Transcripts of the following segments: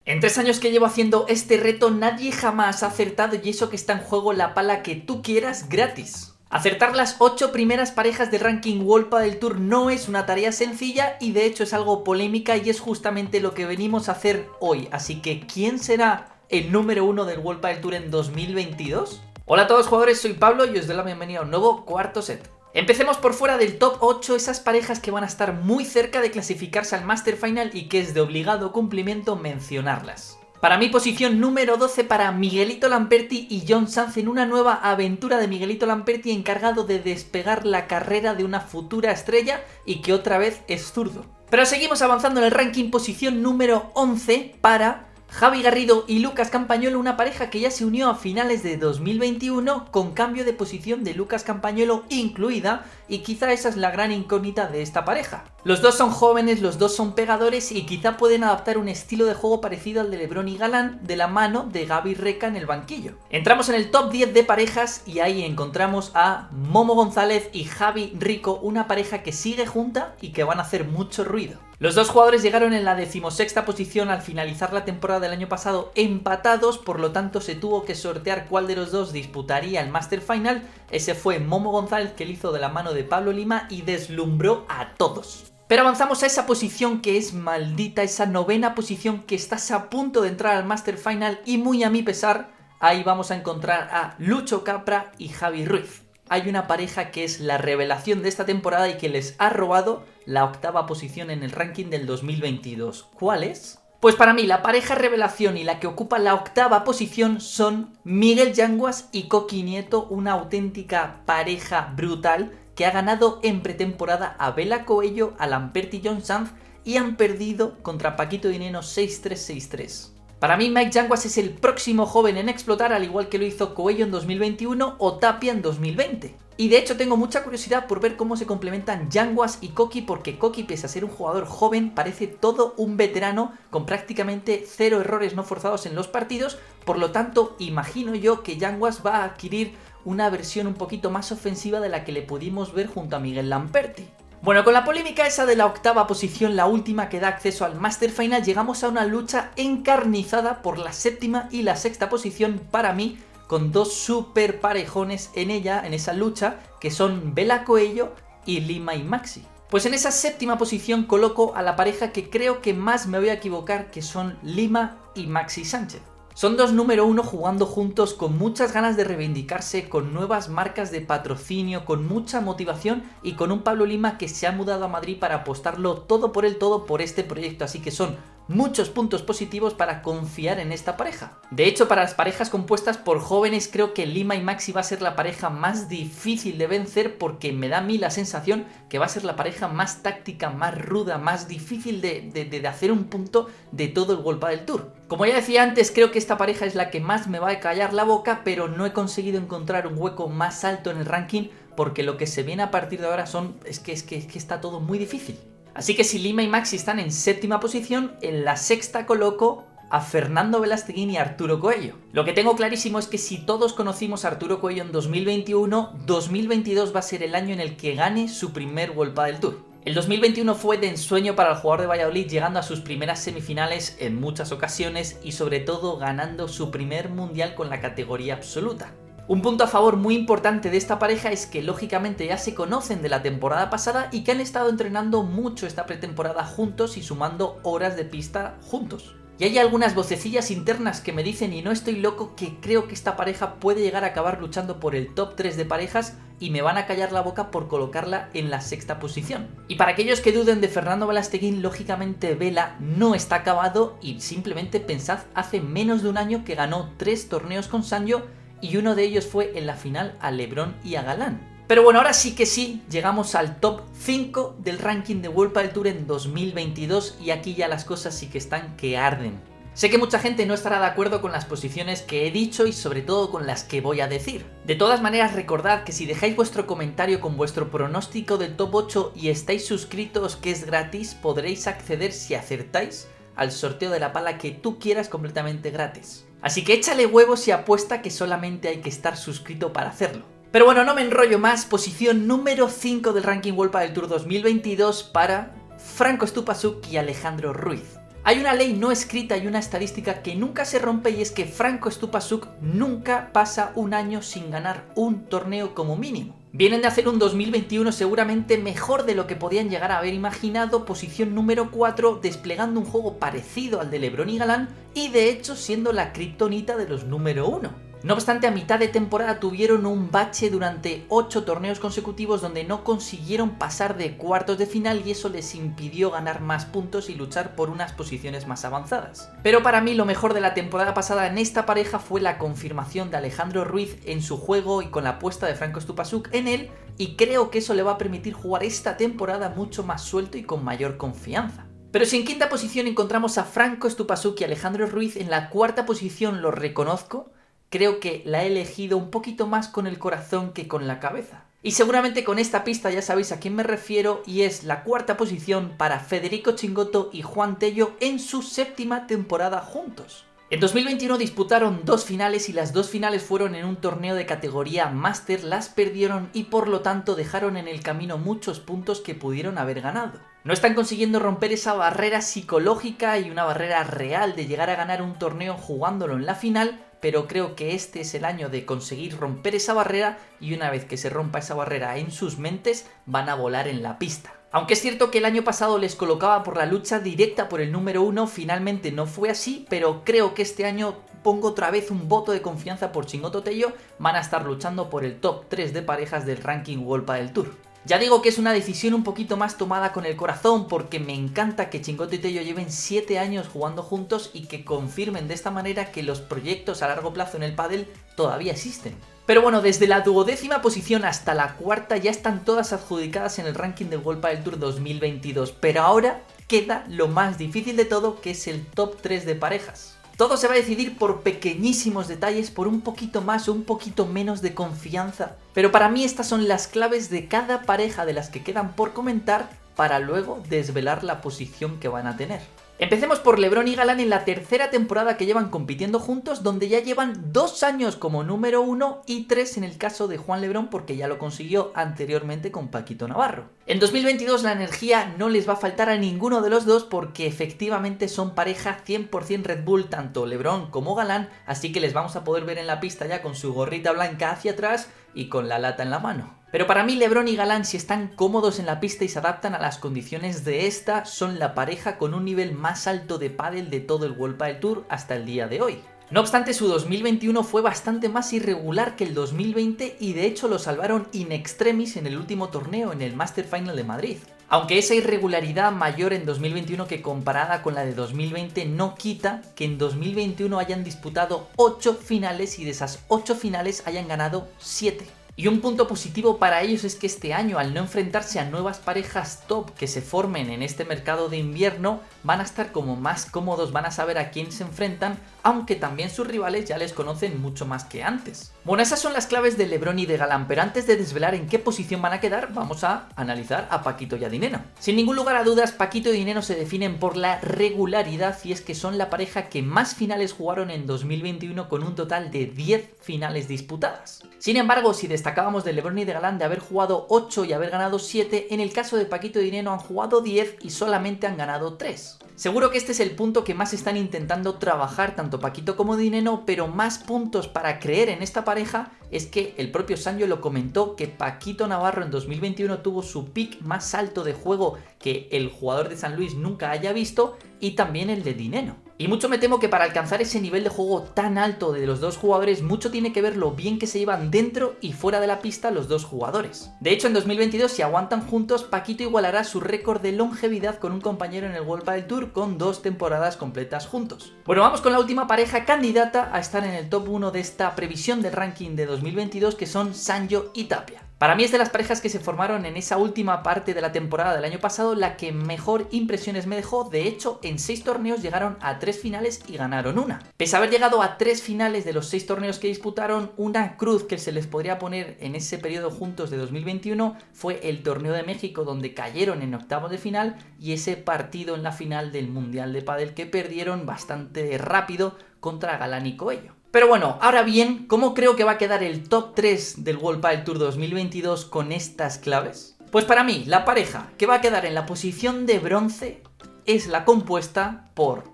En 3 años que llevo haciendo este reto, nadie jamás ha acertado y eso que está en juego la pala que tú quieras gratis. Acertar las 8 primeras parejas del ranking World Padel Tour no es una tarea sencilla y de hecho es algo polémica y es justamente lo que venimos a hacer hoy. Así que, ¿quién será el número 1 del World Padel Tour en 2022? Hola a todos jugadores, soy Pablo y os doy la bienvenida a un nuevo cuarto set. Empecemos por fuera del top 8, esas parejas que van a estar muy cerca de clasificarse al Master Final y que es de obligado cumplimiento mencionarlas. Para mi posición número 12 para Miguelito Lamperti y John Sanz en una nueva aventura de Miguelito Lamperti encargado de despegar la carrera de una futura estrella y que otra vez es zurdo. Pero seguimos avanzando en el ranking, posición número 11 para Javi Garrido y Lucas Campagnolo, una pareja que ya se unió a finales de 2021 con cambio de posición de Lucas Campagnolo incluida y quizá esa es la gran incógnita de esta pareja. Los dos son jóvenes, los dos son pegadores y quizá pueden adaptar un estilo de juego parecido al de LeBron y Galán de la mano de Gaby Reca en el banquillo. Entramos en el top 10 de parejas y ahí encontramos a Momo González y Javi Rico, una pareja que sigue junta y que van a hacer mucho ruido. Los dos jugadores llegaron en la 16ª posición al finalizar la temporada del año pasado empatados, por lo tanto se tuvo que sortear cuál de los dos disputaría el Master Final. Ese fue Momo González, que lo hizo de la mano de Pablo Lima y deslumbró a todos. Pero avanzamos a esa posición que es maldita, esa 9ª posición que estás a punto de entrar al Master Final y muy a mi pesar, ahí vamos a encontrar a Lucho Capra y Javi Ruiz. Hay una pareja que es la revelación de esta temporada y que les ha robado la 8ª posición en el ranking del 2022. ¿Cuál es? Pues para mí la pareja revelación y la que ocupa la 8ª posición son Miguel Yanguas y Coqui Nieto, una auténtica pareja brutal que ha ganado en pretemporada a Bela Coello, a Lamperti y John Sanz y han perdido contra Paquito Dineno 6-3, 6-3. Para mí Mike Yanguas es el próximo joven en explotar, al igual que lo hizo Coello en 2021 o Tapia en 2020. Y de hecho tengo mucha curiosidad por ver cómo se complementan Yanguas y Coqui, porque Coqui, pese a ser un jugador joven, parece todo un veterano con prácticamente 0 errores no forzados en los partidos. Por lo tanto, imagino yo que Yanguas va a adquirir una versión un poquito más ofensiva de la que le pudimos ver junto a Miguel Lamperti. Bueno, con la polémica esa de la 8ª posición, la última que da acceso al Master Final, llegamos a una lucha encarnizada por la 7ª y la 6ª posición para mí, con dos super parejones en esa lucha, que son Bela Coello y Lima y Maxi. Pues en esa 7ª posición coloco a la pareja que creo que más me voy a equivocar, que son Lima y Maxi Sánchez. Son dos número 1 jugando juntos con muchas ganas de reivindicarse, con nuevas marcas de patrocinio, con mucha motivación y con un Pablo Lima que se ha mudado a Madrid para apostarlo todo por el todo por este proyecto, así que son muchos puntos positivos para confiar en esta pareja. De hecho, para las parejas compuestas por jóvenes, creo que Lima y Maxi va a ser la pareja más difícil de vencer, porque me da a mí la sensación que va a ser la pareja más táctica, más ruda, más difícil de hacer un punto de todo el World Padel Tour. Como ya decía antes, creo que esta pareja es la que más me va a callar la boca, pero no he conseguido encontrar un hueco más alto en el ranking, porque lo que se viene a partir de ahora es que está todo muy difícil. Así que si Lima y Maxi están en 7ª posición, en la 6ª coloco a Fernando Velasteguín y a Arturo Coello. Lo que tengo clarísimo es que si todos conocimos a Arturo Coello en 2021, 2022 va a ser el año en el que gane su primer World Padel Tour. El 2021 fue de ensueño para el jugador de Valladolid, llegando a sus primeras semifinales en muchas ocasiones y sobre todo ganando su primer mundial con la categoría absoluta. Un punto a favor muy importante de esta pareja es que lógicamente ya se conocen de la temporada pasada y que han estado entrenando mucho esta pretemporada juntos y sumando horas de pista juntos. Y hay algunas vocecillas internas que me dicen, y no estoy loco, que creo que esta pareja puede llegar a acabar luchando por el top 3 de parejas y me van a callar la boca por colocarla en la 6ª posición. Y para aquellos que duden de Fernando Velasteguín, lógicamente Vela no está acabado y simplemente pensad, hace menos de un año que ganó 3 torneos con Sanyo y uno de ellos fue en la final a LeBron y a Galán. Pero bueno, ahora sí que sí, llegamos al top 5 del ranking de World Padel Tour en 2022 y aquí ya las cosas sí que están que arden. Sé que mucha gente no estará de acuerdo con las posiciones que he dicho y sobre todo con las que voy a decir. De todas maneras, recordad que si dejáis vuestro comentario con vuestro pronóstico del top 8 y estáis suscritos, que es gratis, podréis acceder, si acertáis, al sorteo de la pala que tú quieras completamente gratis. Así que échale huevos y apuesta que solamente hay que estar suscrito para hacerlo. Pero bueno, no me enrollo más, posición número 5 del ranking World Padel Tour 2022 para Franco Stupasuk y Alejandro Ruiz. Hay una ley no escrita y una estadística que nunca se rompe y es que Franco Stupasuk nunca pasa un año sin ganar un torneo como mínimo. Vienen de hacer un 2021 seguramente mejor de lo que podían llegar a haber imaginado, posición número 4, desplegando un juego parecido al de LeBron y Galán y de hecho siendo la kriptonita de los número 1. No obstante, a mitad de temporada tuvieron un bache durante 8 torneos consecutivos donde no consiguieron pasar de cuartos de final y eso les impidió ganar más puntos y luchar por unas posiciones más avanzadas. Pero para mí lo mejor de la temporada pasada en esta pareja fue la confirmación de Alejandro Ruiz en su juego y con la apuesta de Franco Stupasuk en él, y creo que eso le va a permitir jugar esta temporada mucho más suelto y con mayor confianza. Pero si en quinta posición encontramos a Franco Stupasuk y Alejandro Ruiz, en la cuarta posición lo reconozco, creo que la he elegido un poquito más con el corazón que con la cabeza. Y seguramente con esta pista ya sabéis a quién me refiero y es la cuarta posición para Federico Chingotto y Juan Tello en su 7ª temporada juntos. En 2021 disputaron 2 finales y las 2 finales fueron en un torneo de categoría Master, las perdieron y por lo tanto dejaron en el camino muchos puntos que pudieron haber ganado. No están consiguiendo romper esa barrera psicológica y una barrera real de llegar a ganar un torneo jugándolo en la final, pero creo que este es el año de conseguir romper esa barrera y una vez que se rompa esa barrera en sus mentes van a volar en la pista. Aunque es cierto que el año pasado les colocaba por la lucha directa por el número 1, finalmente no fue así, pero creo que este año pongo otra vez un voto de confianza por Chingotto Tello, van a estar luchando por el top 3 de parejas del ranking World Padel Tour. Ya digo que es una decisión un poquito más tomada con el corazón porque me encanta que Chingotto y Tello lleven 7 años jugando juntos y que confirmen de esta manera que los proyectos a largo plazo en el pádel todavía existen. Pero bueno, desde la 12ª posición hasta la 4ª ya están todas adjudicadas en el ranking del World Padel Tour 2022, pero ahora queda lo más difícil de todo, que es el top 3 de parejas. Todo se va a decidir por pequeñísimos detalles, por un poquito más o un poquito menos de confianza. Pero para mí estas son las claves de cada pareja de las que quedan por comentar para luego desvelar la posición que van a tener. Empecemos por LeBron y Galán en la 3ª temporada que llevan compitiendo juntos, donde ya llevan 2 años como número 1 y 3 en el caso de Juan Lebrón porque ya lo consiguió anteriormente con Paquito Navarro. En 2022 la energía no les va a faltar a ninguno de los dos porque efectivamente son pareja 100% Red Bull, tanto Lebrón como Galán, así que les vamos a poder ver en la pista ya con su gorrita blanca hacia atrás y con la lata en la mano. Pero para mí LeBron y Galán, si están cómodos en la pista y se adaptan a las condiciones de esta, son la pareja con un nivel más alto de pádel de todo el World Padel Tour hasta el día de hoy. No obstante, su 2021 fue bastante más irregular que el 2020 y de hecho lo salvaron in extremis en el último torneo, en el Master Final de Madrid. Aunque esa irregularidad mayor en 2021 que comparada con la de 2020 no quita que en 2021 hayan disputado 8 finales y de esas 8 finales hayan ganado 7. Y un punto positivo para ellos es que este año, al no enfrentarse a nuevas parejas top que se formen en este mercado de invierno, van a estar como más cómodos, van a saber a quién se enfrentan, aunque también sus rivales ya les conocen mucho más que antes. Bueno, esas son las claves de LeBron y de Galán, pero antes de desvelar en qué posición van a quedar, vamos a analizar a Paquito y a Dineno. Sin ningún lugar a dudas, Paquito y Dineno se definen por la regularidad y es que son la pareja que más finales jugaron en 2021 con un total de 10 finales disputadas. Sin embargo, si destacábamos de LeBron y de Galán de haber jugado 8 y haber ganado 7, en el caso de Paquito y Dineno han jugado 10 y solamente han ganado 3. Seguro que este es el punto que más están intentando trabajar tanto Paquito como Dineno, pero más puntos para creer en esta pareja es que el propio Sancho lo comentó, que Paquito Navarro en 2021 tuvo su pick más alto de juego que el jugador de San Luis nunca haya visto, y también el de Dineno. Y mucho me temo que para alcanzar ese nivel de juego tan alto de los dos jugadores, mucho tiene que ver lo bien que se llevan dentro y fuera de la pista los dos jugadores. De hecho, en 2022, si aguantan juntos, Paquito igualará su récord de longevidad con un compañero en el World Padel Tour con 2 temporadas completas juntos. Bueno, vamos con la última pareja candidata a estar en el top 1 de esta previsión del ranking de 2022, que son Sancho y Tapia. Para mí es de las parejas que se formaron en esa última parte de la temporada del año pasado la que mejor impresiones me dejó. De hecho, en 6 torneos llegaron a 3 finales y ganaron una. Pese a haber llegado a 3 finales de los 6 torneos que disputaron, una cruz que se les podría poner en ese periodo juntos de 2021 fue el torneo de México, donde cayeron en octavos de final, y ese partido en la final del Mundial de Pádel que perdieron bastante rápido contra Galán y Coello. Pero bueno, ahora bien, ¿cómo creo que va a quedar el top 3 del World Padel Tour 2022 con estas claves? Pues para mí, la pareja que va a quedar en la posición de bronce es la compuesta por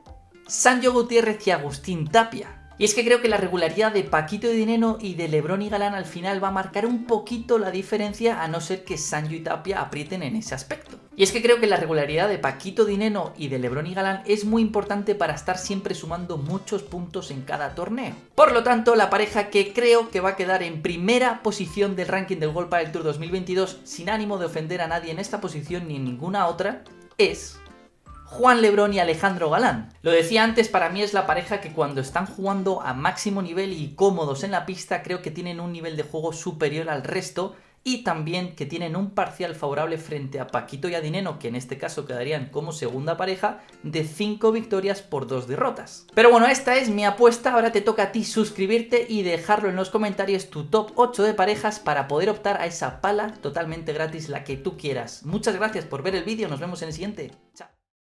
Sancho Gutiérrez y Agustín Tapia. Y es que creo que la regularidad de Paquito y Dineno y de LeBron y Galán al final va a marcar un poquito la diferencia, a no ser que Sancho y Tapia aprieten en ese aspecto. Y es que creo que la regularidad de Paquito, Dineno y de LeBron y Galán es muy importante para estar siempre sumando muchos puntos en cada torneo. Por lo tanto, la pareja que creo que va a quedar en primera posición del ranking del World Padel Tour 2022, sin ánimo de ofender a nadie en esta posición ni en ninguna otra, es Juan Lebrón y Alejandro Galán. Lo decía antes, para mí es la pareja que cuando están jugando a máximo nivel y cómodos en la pista, creo que tienen un nivel de juego superior al resto y también que tienen un parcial favorable frente a Paquito y a Dineno, que en este caso quedarían como segunda pareja, de 5 victorias por 2 derrotas. Pero bueno, esta es mi apuesta, ahora te toca a ti suscribirte y dejarlo en los comentarios tu top 8 de parejas para poder optar a esa pala totalmente gratis, la que tú quieras. Muchas gracias por ver el vídeo, nos vemos en el siguiente. Chao.